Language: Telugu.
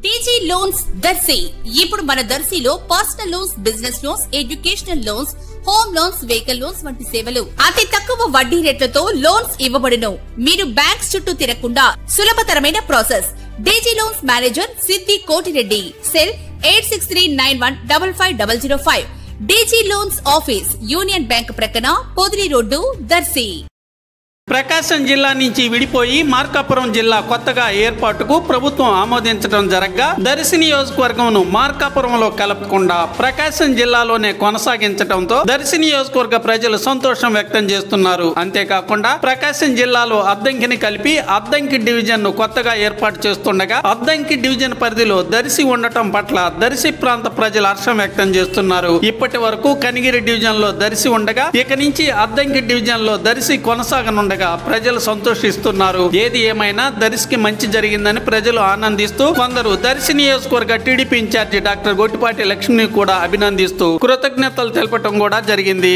DG loans Darsi. ఇప్పుడు మన దర్శిలో personal loans, business loans, educational loans, home loans, vehicle loans వంటి సేవలు అతి తక్కువ వడ్డీ రేట్లతో లోన్స్ ఇవ్వబడును. మీరు బ్యాంక్స్ చుట్టూ తిరగకుండా సులభతరమైన ప్రాసెస్. డీజీ లోన్స్ మేనేజర్ సిద్ధి Koti Reddy. Cell 8639155005. DG loans office union bank ప్రక్కన, పొదిలి రోడ్డు, దర్శి. ప్రకాశం జిల్లా నుంచి విడిపోయి మార్కాపురం జిల్లా కొత్తగా ఏర్పాటుకు ప్రభుత్వం ఆమోదించడం జరగ్గా దర్శి నియోజకవర్గంను మార్కాపురంలో కలపకుండా ప్రకాశం జిల్లాలోనే కొనసాగించడంతో దర్శి నియోజకవర్గ ప్రజలు సంతోషం వ్యక్తం చేస్తున్నారు. అంతేకాకుండా ప్రకాశం జిల్లాలో అద్దంకిని కలిపి అద్దంకి డివిజన్ ను కొత్తగా ఏర్పాటు చేస్తుండగా అద్దంకి డివిజన్ పరిధిలో దర్శి ఉండటం పట్ల దర్శి ప్రాంత ప్రజలు హర్షం వ్యక్తం చేస్తున్నారు. ఇప్పటి వరకు కనిగిరి డివిజన్ లో దర్శి ఉండగా ఇక నుంచి అద్దంకి డివిజన్ లో దర్శి కొనసాగనుండగా ప్రజలు సంతోషిస్తున్నారు. ఏది ఏమైనా దర్శికి మంచి జరిగిందని ప్రజలు ఆనందిస్తూ కొందరు దర్శి నియోజకవర్గ టీడీపీ ఇన్ఛార్జి డాక్టర్ గొట్టిపాటి లక్ష్మిని కూడా అభినందిస్తూ కృతజ్ఞతలు తెలపడం కూడా జరిగింది.